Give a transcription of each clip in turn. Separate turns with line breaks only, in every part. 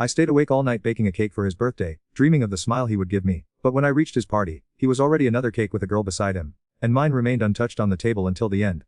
I stayed awake all night baking a cake for his birthday, dreaming of the smile he would give me. But when I reached his party, he was already another cake with a girl beside him. And mine remained untouched on the table until the end.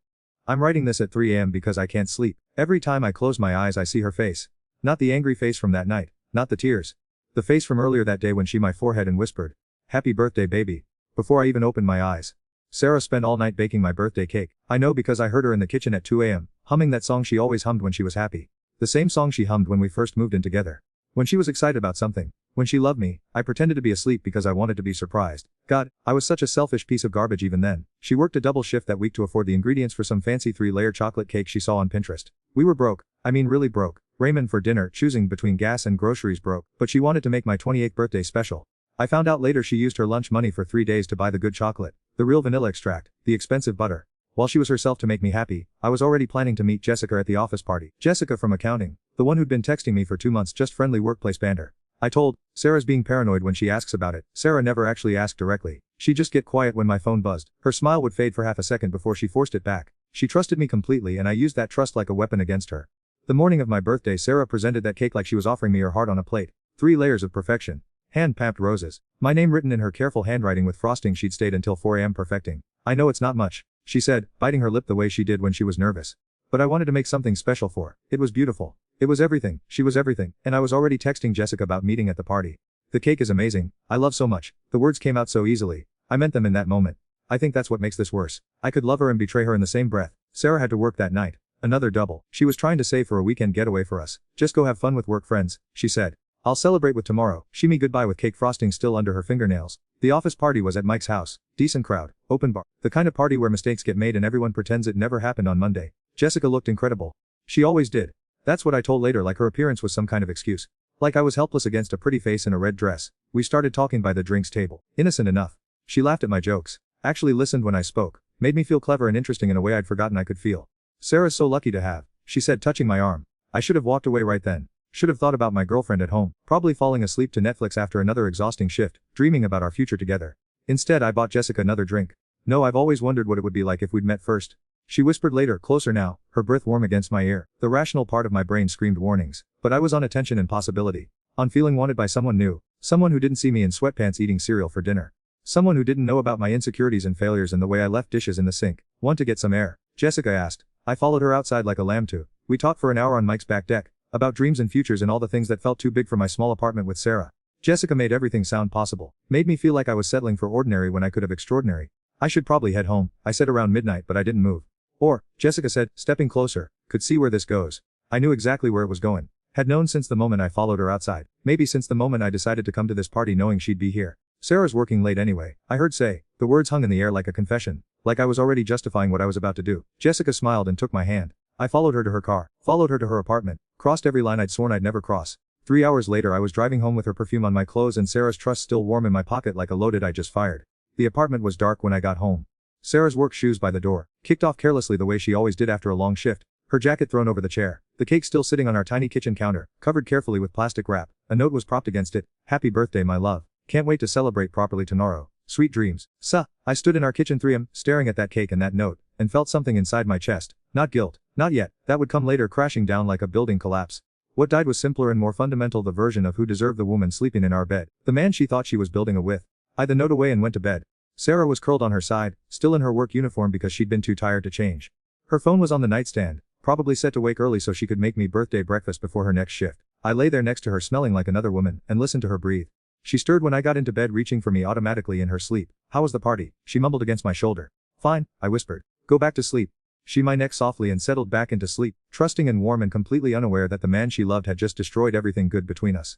I'm writing this at 3 a.m. because I can't sleep. Every time I close my eyes I see her face. Not the angry face from that night, not the tears. The face from earlier that day when she my forehead and whispered, "Happy birthday, baby," before I even opened my eyes. Sarah spent all night baking my birthday cake. I know because I heard her in the kitchen at 2 a.m., humming that song she always hummed when she was happy. The same song she hummed when we first moved in together. When she was excited about something. When she loved me, I pretended to be asleep because I wanted to be surprised. God, I was such a selfish piece of garbage even then. She worked a double shift that week to afford the ingredients for some fancy 3-layer chocolate cake she saw on Pinterest. We were broke. I mean really broke. Ramen for dinner, choosing between gas and groceries broke. But she wanted to make my 28th birthday special. I found out later she used her lunch money for 3 days to buy the good chocolate, the real vanilla extract, the expensive butter. While she was herself to make me happy, I was already planning to meet Jessica at the office party. Jessica from accounting, the one who'd been texting me for 2 months, just friendly workplace banter. I told, Sarah's being paranoid when she asks about it. Sarah never actually asked directly. She'd just get quiet when my phone buzzed. Her smile would fade for half a second before she forced it back. She trusted me completely and I used that trust like a weapon against her. The morning of my birthday, Sarah presented that cake like she was offering me her heart on a plate. 3 layers of perfection. Hand-packed roses. My name written in her careful handwriting with frosting she'd stayed until 4 a.m. perfecting. I know it's not much, she said, biting her lip the way she did when she was nervous. But I wanted to make something special for her. It was beautiful. It was everything. She was everything. And I was already texting Jessica about meeting at the party. The cake is amazing. I love so much. The words came out so easily. I meant them in that moment. I think that's what makes this worse. I could love her and betray her in the same breath. Sarah had to work that night. Another double. She was trying to save for a weekend getaway for us. Just go have fun with work friends, she said. I'll celebrate with tomorrow. She me goodbye with cake frosting still under her fingernails. The office party was at Mike's house. Decent crowd. Open bar. The kind of party where mistakes get made and everyone pretends it never happened on Monday. Jessica looked incredible. She always did. That's what I told later, like her appearance was some kind of excuse. Like I was helpless against a pretty face in a red dress. We started talking by the drinks table. Innocent enough. She laughed at my jokes. Actually listened when I spoke. Made me feel clever and interesting in a way I'd forgotten I could feel. Sarah's so lucky to have, she said, touching my arm. I should have walked away right then. Should have thought about my girlfriend at home, probably falling asleep to Netflix after another exhausting shift, dreaming about our future together. Instead I bought Jessica another drink. No, I've always wondered what it would be like if we'd met first. She whispered later, closer now, her breath warm against my ear. The rational part of my brain screamed warnings. But I was on attention and possibility. On feeling wanted by someone new. Someone who didn't see me in sweatpants eating cereal for dinner. Someone who didn't know about my insecurities and failures and the way I left dishes in the sink. Want to get some air? Jessica asked. I followed her outside like a lamb too. We talked for an hour on Mike's back deck. About dreams and futures and all the things that felt too big for my small apartment with Sarah. Jessica made everything sound possible. Made me feel like I was settling for ordinary when I could have extraordinary. I should probably head home, I said around midnight, but I didn't move. Or, Jessica said, stepping closer, could see where this goes. I knew exactly where it was going. Had known since the moment I followed her outside. Maybe since the moment I decided to come to this party knowing she'd be here. Sarah's working late anyway, I heard say. The words hung in the air like a confession. Like I was already justifying what I was about to do. Jessica smiled and took my hand. I followed her to her car. Followed her to her apartment. Crossed every line I'd sworn I'd never cross. 3 hours later I was driving home with her perfume on my clothes and Sarah's trust still warm in my pocket like a loaded I just fired. The apartment was dark when I got home. Sarah's work shoes by the door, kicked off carelessly the way she always did after a long shift. Her jacket thrown over the chair. The cake still sitting on our tiny kitchen counter, covered carefully with plastic wrap. A note was propped against it. Happy birthday, my love. Can't wait to celebrate properly tomorrow. Sweet dreams. I stood in our kitchen 3am, staring at that cake and that note, and felt something inside my chest. Not guilt. Not yet. That would come later, crashing down like a building collapse. What died was simpler and more fundamental, the version of who deserved the woman sleeping in our bed. The man she thought she was building a with. I the note away and went to bed. Sarah was curled on her side, still in her work uniform because she'd been too tired to change. Her phone was on the nightstand, probably set to wake early so she could make me birthday breakfast before her next shift. I lay there next to her smelling like another woman, and listened to her breathe. She stirred when I got into bed, reaching for me automatically in her sleep. How was the party? She mumbled against my shoulder. Fine, I whispered. Go back to sleep. She my neck softly and settled back into sleep, trusting and warm and completely unaware that the man she loved had just destroyed everything good between us.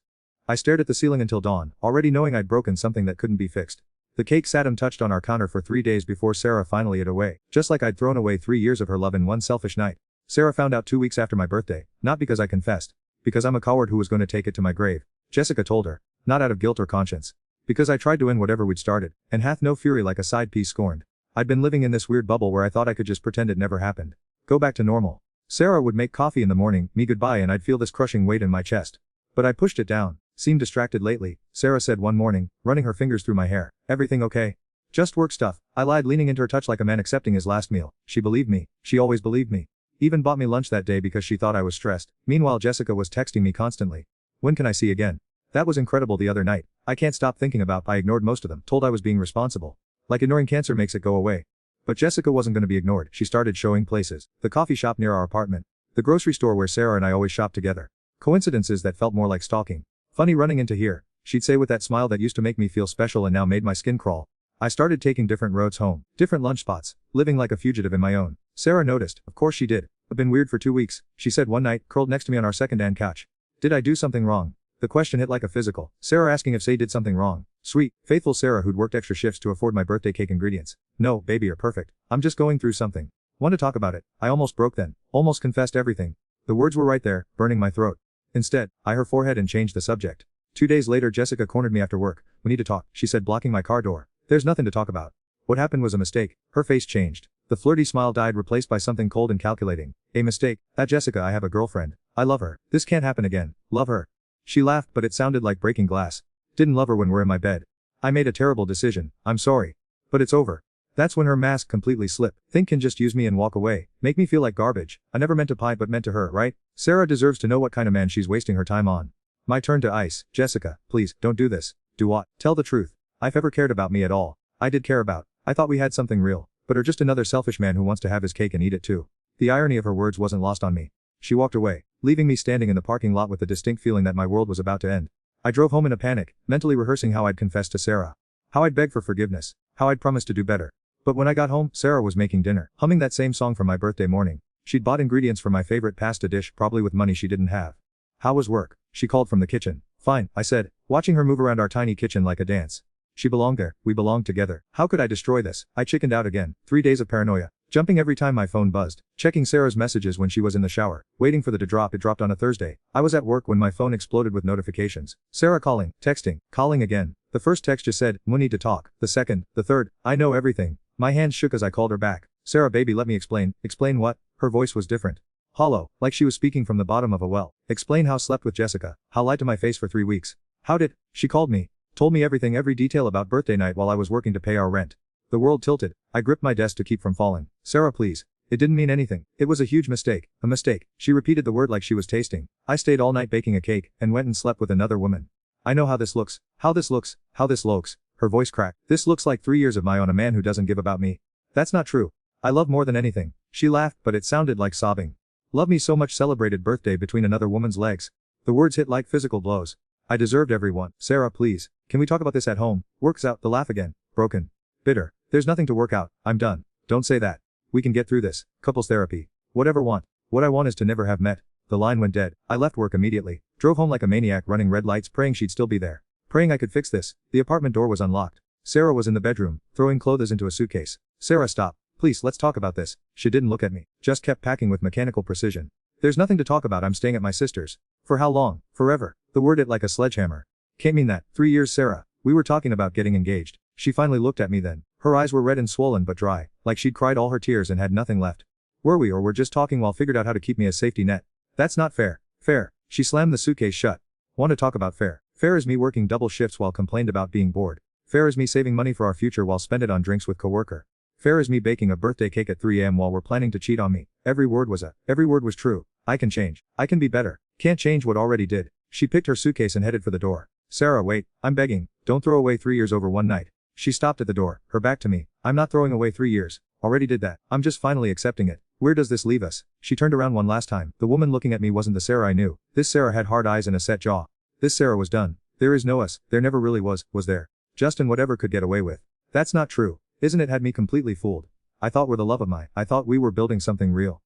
I stared at the ceiling until dawn, already knowing I'd broken something that couldn't be fixed. The cake sat untouched on our counter for 3 days before Sarah finally ate away, just like I'd thrown away 3 years of her love in one selfish night. Sarah found out 2 weeks after my birthday, not because I confessed. Because I'm a coward who was going to take it to my grave. Jessica told her. Not out of guilt or conscience. Because I tried to end whatever we'd started, and hath no fury like a side piece scorned. I'd been living in this weird bubble where I thought I could just pretend it never happened. Go back to normal. Sarah would make coffee in the morning, me goodbye, and I'd feel this crushing weight in my chest. But I pushed it down. Seemed distracted lately, Sarah said one morning, running her fingers through my hair. Everything okay? Just work stuff. I lied, leaning into her touch like a man accepting his last meal. She believed me. She always believed me. Even bought me lunch that day because she thought I was stressed. Meanwhile Jessica was texting me constantly. When can I see again? That was incredible the other night. I can't stop thinking about. I ignored most of them, told I was being responsible. Like ignoring cancer makes it go away. But Jessica wasn't going to be ignored. She started showing places. The coffee shop near our apartment. The grocery store where Sarah and I always shop together. Coincidences that felt more like stalking. Funny running into here, she'd say with that smile that used to make me feel special and now made my skin crawl. I started taking different roads home, different lunch spots, living like a fugitive in my own. Sarah noticed, of course she did. I've been weird for 2 weeks, she said one night, curled next to me on our second-hand couch. Did I do something wrong? The question hit like a physical. Sarah asking if Say did something wrong. Sweet, faithful Sarah who'd worked extra shifts to afford my birthday cake ingredients. No, baby, you're perfect. I'm just going through something. Want to talk about it? I almost broke then. Almost confessed everything. The words were right there, burning my throat. Instead, I her forehead and changed the subject. 2 days later Jessica cornered me after work. We need to talk, she said, blocking my car door. There's nothing to talk about. What happened was a mistake. Her face changed. The flirty smile died, replaced by something cold and calculating. A mistake. That Jessica, I have a girlfriend. I love her. This can't happen again. Love her. She laughed, but it sounded like breaking glass. Didn't love her when we're in my bed. I made a terrible decision. I'm sorry. But it's over. That's when her mask completely slipped. Think can just use me and walk away. Make me feel like garbage. I never meant to pie but meant to her, right? Sarah deserves to know what kind of man she's wasting her time on. My turn to ice. Jessica, please, don't do this. Do what? Tell the truth. I've ever cared about me at all. I did care about. I thought we had something real. But or just another selfish man who wants to have his cake and eat it too. The irony of her words wasn't lost on me. She walked away, leaving me standing in the parking lot with the distinct feeling that my world was about to end. I drove home in a panic, mentally rehearsing how I'd confess to Sarah. How I'd beg for forgiveness. How I'd promise to do better. But when I got home, Sarah was making dinner, humming that same song from my birthday morning. She'd bought ingredients for my favorite pasta dish, probably with money she didn't have. How was work? She called from the kitchen. Fine, I said, watching her move around our tiny kitchen like a dance. She belonged there, we belonged together. How could I destroy this? I chickened out again. 3 days of paranoia. Jumping every time my phone buzzed. Checking Sarah's messages when she was in the shower. Waiting for the drop. It dropped on a Thursday. I was at work when my phone exploded with notifications. Sarah calling, texting, calling again. The first text just said, we need to talk. The second, the third, I know everything. My hands shook as I called her back. Sarah baby, let me explain. Explain what? Her voice was different. Hollow, like she was speaking from the bottom of a well. Explain how slept with Jessica. How lied to my face for 3 weeks. How did? She called me. Told me everything, every detail about birthday night while I was working to pay our rent. The world tilted. I gripped my desk to keep from falling. Sarah please. It didn't mean anything. It was a huge mistake. A mistake. She repeated the word like she was tasting. I stayed all night baking a cake, and went and slept with another woman. I know how this looks. How this looks. How this looks. Her voice cracked. This looks like 3 years of my own, a man who doesn't give about me. That's not true. I love more than anything. She laughed, but it sounded like sobbing. Love me so much, celebrated birthday between another woman's legs. The words hit like physical blows. I deserved every one. Sarah please. Can we talk about this at home? Works out. The laugh again. Broken. Bitter. There's nothing to work out. I'm done. Don't say that. We can get through this. Couples therapy. Whatever want. What I want is to never have met. The line went dead. I left work immediately. Drove home like a maniac, running red lights, praying she'd still be there. Praying I could fix this. The apartment door was unlocked. Sarah was in the bedroom, throwing clothes into a suitcase. Sarah, stop. Please, let's talk about this. She didn't look at me. Just kept packing with mechanical precision. There's nothing to talk about. I'm staying at my sister's. For how long? Forever. The word hit like a sledgehammer. Can't mean that. 3 years, Sarah. We were talking about getting engaged. She finally looked at me then. Her eyes were red and swollen but dry, like she'd cried all her tears and had nothing left. Were we, or were just talking while figured out how to keep me a safety net? That's not fair. Fair. She slammed the suitcase shut. Want to talk about fair? Fair is me working double shifts while complained about being bored. Fair is me saving money for our future while spent it on drinks with coworker. Fair is me baking a birthday cake at 3 a.m. while we're planning to cheat on me. Every word was true. I can change. I can be better. Can't change what already did. She picked her suitcase and headed for the door. Sarah, wait. I'm begging. Don't throw away 3 years over one night. She stopped at the door, her back to me. I'm not throwing away 3 years. Already did that. I'm just finally accepting it. Where does this leave us? She turned around one last time. The woman looking at me wasn't the Sarah I knew. This Sarah had hard eyes and a set jaw. This Sarah was done. There is no us. There never really was there? Justin whatever could get away with. That's not true. Isn't it? Had me completely fooled. I thought we're the love of my. I thought we were building something real.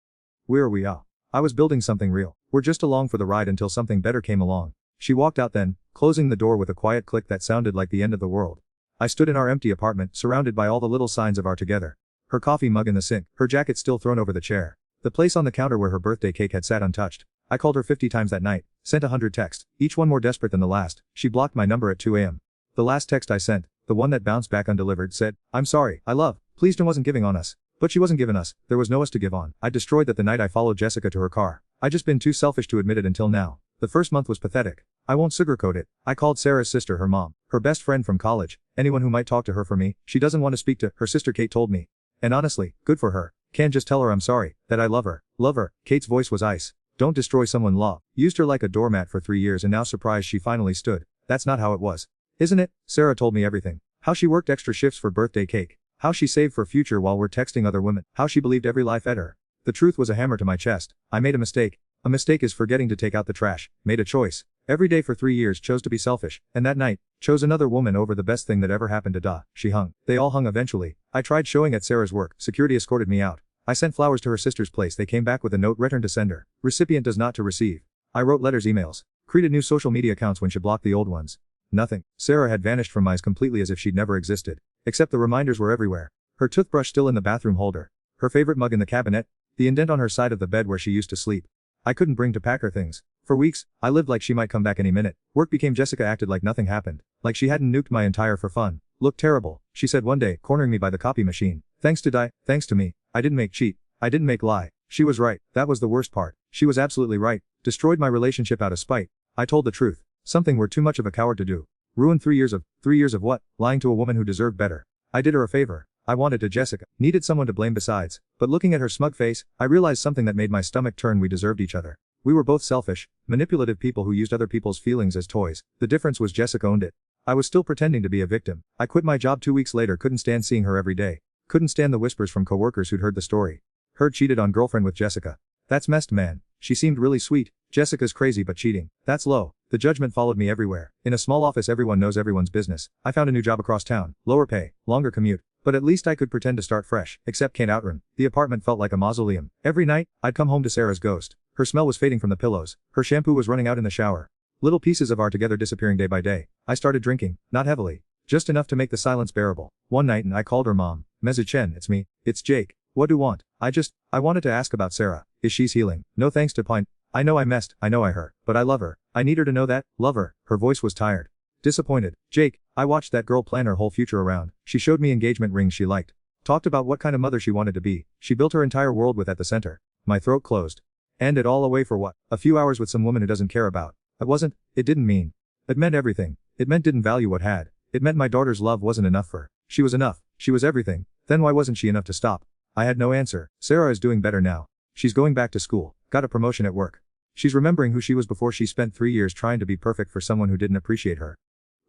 Where are we? I was building something real. We're just along for the ride until something better came along. She walked out then, closing the door with a quiet click that sounded like the end of the world. I stood in our empty apartment, surrounded by all the little signs of our together. Her coffee mug in the sink, her jacket still thrown over the chair. The place on the counter where her birthday cake had sat untouched. I called her 50 times that night, sent 100 texts, each one more desperate than the last. She blocked my number at 2 a.m. The last text I sent, the one that bounced back undelivered, said, I'm sorry, I love, please don't wasn't giving on us. But she wasn't giving us, there was no us to give on. I destroyed that the night I followed Jessica to her car. I just been too selfish to admit it until now. The first month was pathetic. I won't sugarcoat it. I called Sarah's sister her mom, her best friend from college, anyone who might talk to her for me. She doesn't want to speak to, her sister Kate told me. And honestly, good for her. Can't just tell her I'm sorry, that I love her. Love her. Kate's voice was ice. Don't destroy someone law. Used her like a doormat for 3 years and now surprised she finally stood. That's not how it was. Isn't it? Sarah told me everything. How she worked extra shifts for birthday cake. How she saved for future while we're texting other women. How she believed every lie fed her. The truth was a hammer to my chest. I made a mistake. A mistake is forgetting to take out the trash. Made a choice. Every day for 3 years chose to be selfish. And that night, chose another woman over the best thing that ever happened to Da. She hung. They all hung eventually. I tried showing at Sarah's work. Security escorted me out. I sent flowers to her sister's place. They came back with a note, return to sender. Recipient does not to receive. I wrote letters, emails. Created new social media accounts when she blocked the old ones. Nothing. Sarah had vanished from my eyes completely as if she'd never existed. Except the reminders were everywhere. Her toothbrush still in the bathroom holder. Her favorite mug in the cabinet. The indent on her side of the bed where she used to sleep. I couldn't bring to pack her things. For weeks, I lived like she might come back any minute. Work became Jessica acted like nothing happened. Like she hadn't nuked my entire for fun. Looked terrible, she said one day, cornering me by the copy machine. Thanks to Die, thanks to me. I didn't make cheat. I didn't make lie. She was right. That was the worst part. She was absolutely right. Destroyed my relationship out of spite. I told the truth. Something we're too much of a coward to do. Ruined 3 years of what? Lying to a woman who deserved better. I did her a favor. I wanted to Jessica. Needed someone to blame besides. But looking at her smug face, I realized something that made my stomach turn. We deserved each other. We were both selfish, manipulative people who used other people's feelings as toys. The difference was Jessica owned it. I was still pretending to be a victim. I quit my job 2 weeks later. Couldn't stand seeing her every day. Couldn't stand the whispers from coworkers who'd heard the story. Heard cheated on girlfriend with Jessica. That's messed, man. She seemed really sweet. Jessica's crazy but cheating. That's low. The judgment followed me everywhere. In a small office everyone knows everyone's business. I found a new job across town. Lower pay, longer commute. But at least I could pretend to start fresh. Except can't outrun. The apartment felt like a mausoleum. Every night, I'd come home to Sarah's ghost. Her smell was fading from the pillows. Her shampoo was running out in the shower. Little pieces of our together disappearing day by day. I started drinking. Not heavily. Just enough to make the silence bearable. One night and I called her mom. Mrs. Chen, it's me. It's Jake. What do you want? I wanted to ask about Sarah. Is she's healing? No thanks to Pine. I know I messed. I know I hurt. But I love her. I need her to know that. Love her. Her voice was tired. Disappointed. Jake, I watched that girl plan her whole future around. She showed me engagement rings she liked. Talked about what kind of mother she wanted to be. She built her entire world with at the center. My throat closed. And it all away for what? A few hours with some woman who doesn't care about. It didn't mean. It meant everything. It meant didn't value what had. It meant my daughter's love wasn't enough for her. She was enough. She was everything. Then why wasn't she enough to stop? I had no answer. Sarah is doing better now. She's going back to school. Got a promotion at work. She's remembering who she was before she spent 3 years trying to be perfect for someone who didn't appreciate her.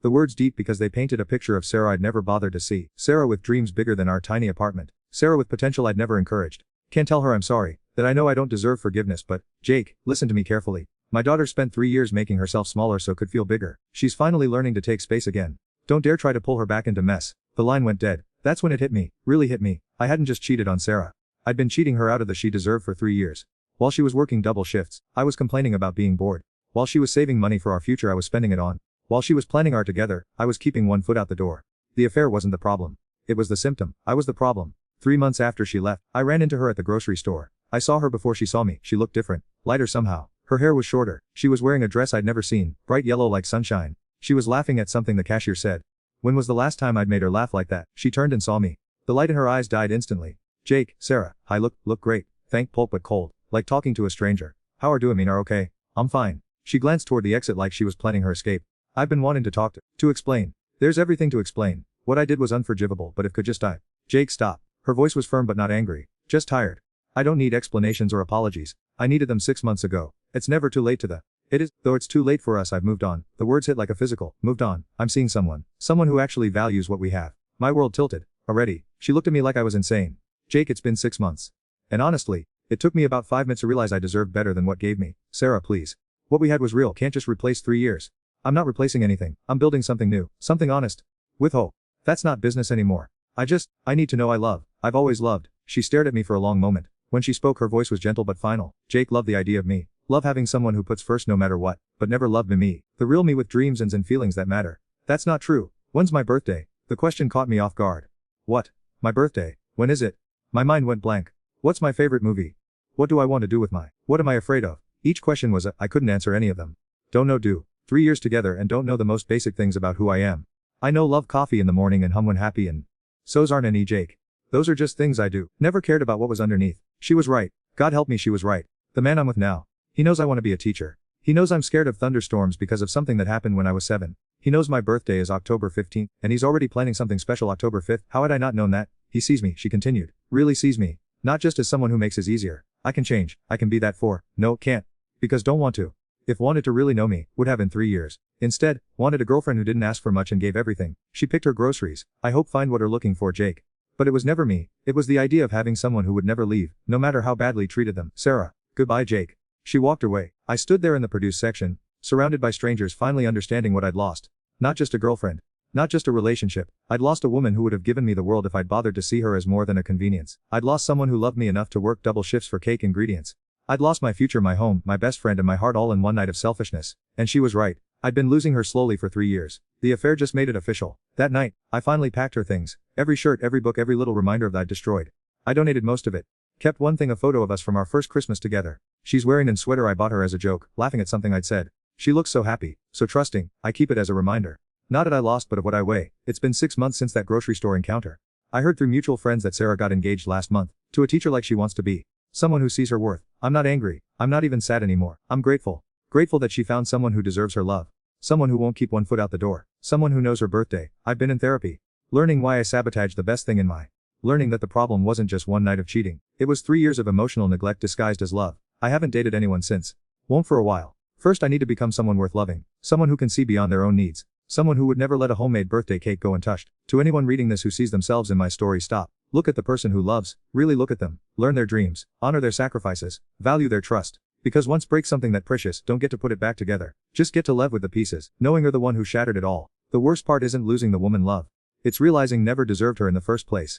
The words deep because they painted a picture of Sarah I'd never bothered to see. Sarah with dreams bigger than our tiny apartment. Sarah with potential I'd never encouraged. Can't tell her I'm sorry, that I know I don't deserve forgiveness, but, Jake, listen to me carefully. My daughter spent 3 years making herself smaller so could feel bigger. She's finally learning to take space again. Don't dare try to pull her back into mess. The line went dead. That's when it hit me. Really hit me. I hadn't just cheated on Sarah. I'd been cheating her out of the she deserved for 3 years. While she was working double shifts, I was complaining about being bored. While she was saving money for our future, I was spending it on. While she was planning our together, I was keeping one foot out the door. The affair wasn't the problem. It was the symptom. I was the problem. 3 months after she left, I ran into her at the grocery store. I saw her before she saw me. She looked different. Lighter somehow. Her hair was shorter. She was wearing a dress I'd never seen, bright yellow like sunshine. She was laughing at something the cashier said. When was the last time I'd made her laugh like that? She turned and saw me. The light in her eyes died instantly. Jake, Sarah, hi, look great. Thank pulp but cold. Like talking to a stranger. How are doing? Are okay? I'm fine. She glanced toward the exit like she was planning her escape. I've been wanting to talk to explain. There's everything to explain. What I did was unforgivable, but if could just die. Jake, stop. Her voice was firm but not angry. Just tired. I don't need explanations or apologies. I needed them 6 months ago. It's never too late to It is, though it's too late for us. I've moved on. The words hit like a physical. Moved on. I'm seeing someone. Someone who actually values what we have. My world tilted. Already. She looked at me like I was insane. Jake, it's been 6 months. And honestly, it took me about 5 minutes to realize I deserved better than what gave me. Sarah, please. What we had was real. Can't just replace 3 years. I'm not replacing anything. I'm building something new. Something honest. With hope. That's not business anymore. I need to know I love. I've always loved. She stared at me for a long moment. When she spoke her voice was gentle but final. Jake loved the idea of me. Love having someone who puts first no matter what, but never loved me. The real me with dreams and feelings that matter. That's not true. When's my birthday? The question caught me off guard. What? My birthday? When is it? My mind went blank. What's my favorite movie? What do I want to do with what am I afraid of? Each question was I couldn't answer any of them. Don't know 3 years together and don't know the most basic things about who I am. I know love coffee in the morning and hum when happy and so's aren't any Jake. Those are just things I do. Never cared about what was underneath. She was right. God help me, she was right. The man I'm with now. He knows I want to be a teacher. He knows I'm scared of thunderstorms because of something that happened when I was 7. He knows my birthday is October 15th, and he's already planning something special October 5th. How had I not known that? He sees me, she continued. Really sees me. Not just as someone who makes it easier. I can change. I can be that for. No, can't. Because don't want to. If wanted to really know me, would have in 3 years. Instead, wanted a girlfriend who didn't ask for much and gave everything. She picked her groceries. I hope find what her looking for, Jake. But it was never me. It was the idea of having someone who would never leave, no matter how badly treated them. Sarah. Goodbye, Jake. She walked away. I stood there in the produce section, surrounded by strangers, finally understanding what I'd lost. Not just a girlfriend. Not just a relationship. I'd lost a woman who would have given me the world if I'd bothered to see her as more than a convenience. I'd lost someone who loved me enough to work double shifts for cake ingredients. I'd lost my future, my home, my best friend and my heart all in one night of selfishness. And she was right. I'd been losing her slowly for 3 years. The affair just made it official. That night, I finally packed her things. Every shirt, every book, every little reminder of that I'd destroyed. I donated most of it. Kept one thing, a photo of us from our first Christmas together. She's wearing a sweater I bought her as a joke, laughing at something I'd said. She looks so happy, so trusting. I keep it as a reminder. Not that I lost but of what I weigh. It's been 6 months since that grocery store encounter. I heard through mutual friends that Sarah got engaged last month. To a teacher like she wants to be. Someone who sees her worth. I'm not angry. I'm not even sad anymore. I'm grateful. Grateful that she found someone who deserves her love. Someone who won't keep one foot out the door. Someone who knows her birthday. I've been in therapy. Learning why I sabotaged the best thing in my. Learning that the problem wasn't just one night of cheating. It was 3 years of emotional neglect disguised as love. I haven't dated anyone since. Won't for a while. First I need to become someone worth loving. Someone who can see beyond their own needs. Someone who would never let a homemade birthday cake go untouched. To anyone reading this who sees themselves in my story, stop. Look at the person who loves. Really look at them. Learn their dreams. Honor their sacrifices. Value their trust. Because once break something that precious, don't get to put it back together. Just get to live with the pieces, knowing you're the one who shattered it all. The worst part isn't losing the woman love. It's realizing never deserved her in the first place.